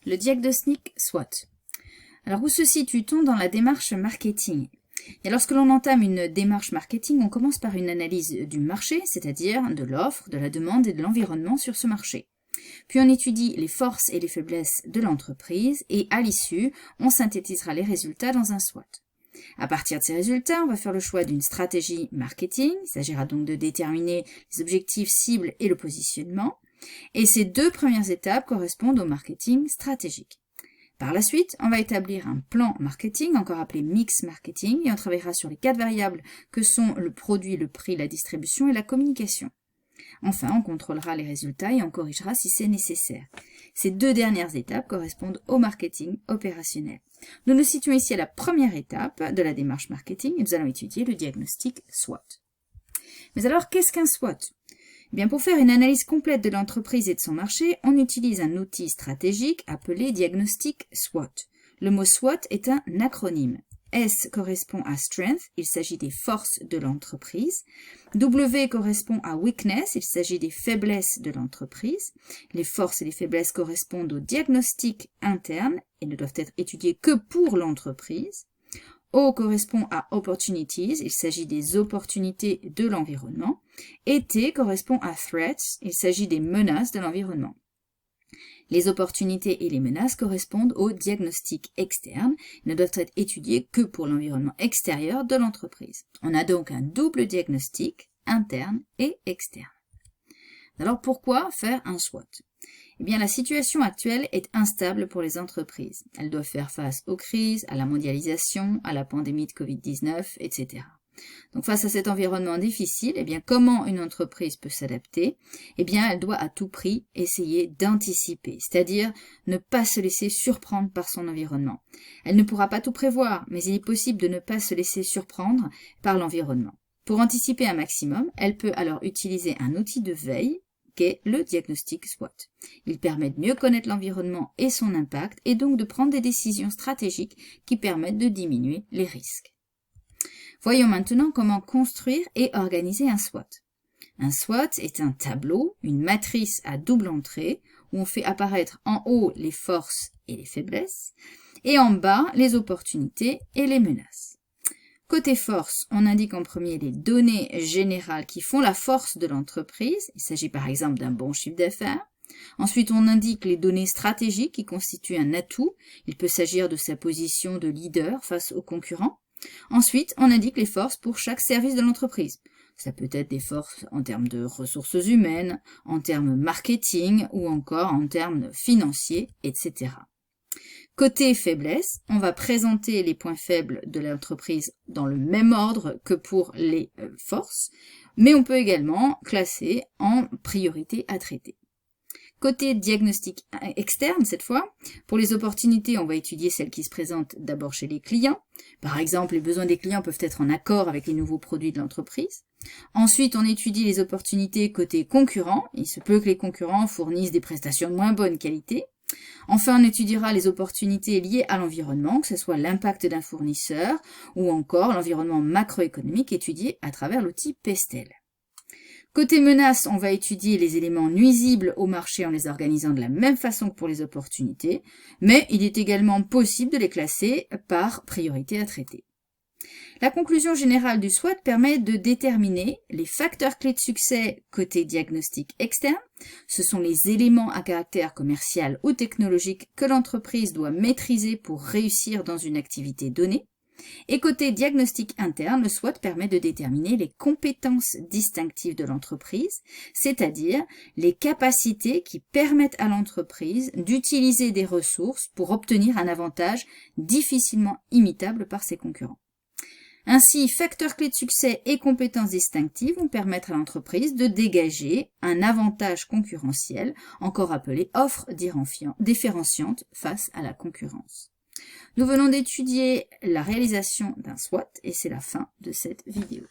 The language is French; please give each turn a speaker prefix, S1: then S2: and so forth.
S1: Le diagnostic SWOT. Alors, où se situe-t-on dans la démarche marketing? Et lorsque l'on entame une démarche marketing, on commence par une analyse du marché, c'est-à-dire de l'offre, de la demande et de l'environnement sur ce marché. Puis on étudie les forces et les faiblesses de l'entreprise et à l'issue, on synthétisera les résultats dans un SWOT. À partir de ces résultats, on va faire le choix d'une stratégie marketing. Il s'agira donc de déterminer les objectifs, cibles et le positionnement. Et ces deux premières étapes correspondent au marketing stratégique. Par la suite, on va établir un plan marketing, encore appelé mix marketing, et on travaillera sur les 4 variables que sont le produit, le prix, la distribution et la communication. Enfin, on contrôlera les résultats et on corrigera si c'est nécessaire. Ces deux dernières étapes correspondent au marketing opérationnel. Nous nous situons ici à la première étape de la démarche marketing et nous allons étudier le diagnostic SWOT. Mais alors, qu'est-ce qu'un SWOT? Eh bien, pour faire une analyse complète de l'entreprise et de son marché, on utilise un outil stratégique appelé diagnostic SWOT. Le mot SWOT est un acronyme. S correspond à Strength, il s'agit des forces de l'entreprise. W correspond à Weakness, il s'agit des faiblesses de l'entreprise. Les forces et les faiblesses correspondent au diagnostic interne et ne doivent être étudiées que pour l'entreprise. O correspond à Opportunities, il s'agit des opportunités de l'environnement. Et T correspond à Threats, il s'agit des menaces de l'environnement. Les opportunités et les menaces correspondent au diagnostic externe, ils ne doivent être étudiés que pour l'environnement extérieur de l'entreprise. On a donc un double diagnostic, interne et externe. Alors pourquoi faire un SWOT? Eh bien, la situation actuelle est instable pour les entreprises. Elles doivent faire face aux crises, à la mondialisation, à la pandémie de Covid-19, etc. Donc, face à cet environnement difficile, eh bien, comment une entreprise peut s'adapter? Eh bien, elle doit à tout prix essayer d'anticiper, c'est-à-dire ne pas se laisser surprendre par son environnement. Elle ne pourra pas tout prévoir, mais il est possible de ne pas se laisser surprendre par l'environnement. Pour anticiper un maximum, elle peut alors utiliser un outil de veille qu'est le diagnostic SWOT. Il permet de mieux connaître l'environnement et son impact, et donc de prendre des décisions stratégiques qui permettent de diminuer les risques. Voyons maintenant comment construire et organiser un SWOT. Un SWOT est un tableau, une matrice à double entrée, où on fait apparaître en haut les forces et les faiblesses, et en bas les opportunités et les menaces. Côté force, on indique en premier les données générales qui font la force de l'entreprise. Il s'agit par exemple d'un bon chiffre d'affaires. Ensuite, on indique les données stratégiques qui constituent un atout. Il peut s'agir de sa position de leader face aux concurrents. Ensuite, on indique les forces pour chaque service de l'entreprise. Ça peut être des forces en termes de ressources humaines, en termes marketing ou encore en termes financiers, etc. Côté faiblesse, on va présenter les points faibles de l'entreprise dans le même ordre que pour les forces, mais on peut également classer en priorité à traiter. Côté diagnostic externe, cette fois, pour les opportunités, on va étudier celles qui se présentent d'abord chez les clients. Par exemple, les besoins des clients peuvent être en accord avec les nouveaux produits de l'entreprise. Ensuite, on étudie les opportunités côté concurrents. Il se peut que les concurrents fournissent des prestations de moins bonne qualité. Enfin, on étudiera les opportunités liées à l'environnement, que ce soit l'impact d'un fournisseur ou encore l'environnement macroéconomique étudié à travers l'outil Pestel. Côté menaces, on va étudier les éléments nuisibles au marché en les organisant de la même façon que pour les opportunités, mais il est également possible de les classer par priorité à traiter. La conclusion générale du SWOT permet de déterminer les facteurs clés de succès côté diagnostic externe. Ce sont les éléments à caractère commercial ou technologique que l'entreprise doit maîtriser pour réussir dans une activité donnée. Et côté diagnostic interne, le SWOT permet de déterminer les compétences distinctives de l'entreprise, c'est-à-dire les capacités qui permettent à l'entreprise d'utiliser des ressources pour obtenir un avantage difficilement imitable par ses concurrents. Ainsi, facteurs clés de succès et compétences distinctives vont permettre à l'entreprise de dégager un avantage concurrentiel, encore appelé offre différenciante face à la concurrence. Nous venons d'étudier la réalisation d'un SWOT et c'est la fin de cette vidéo.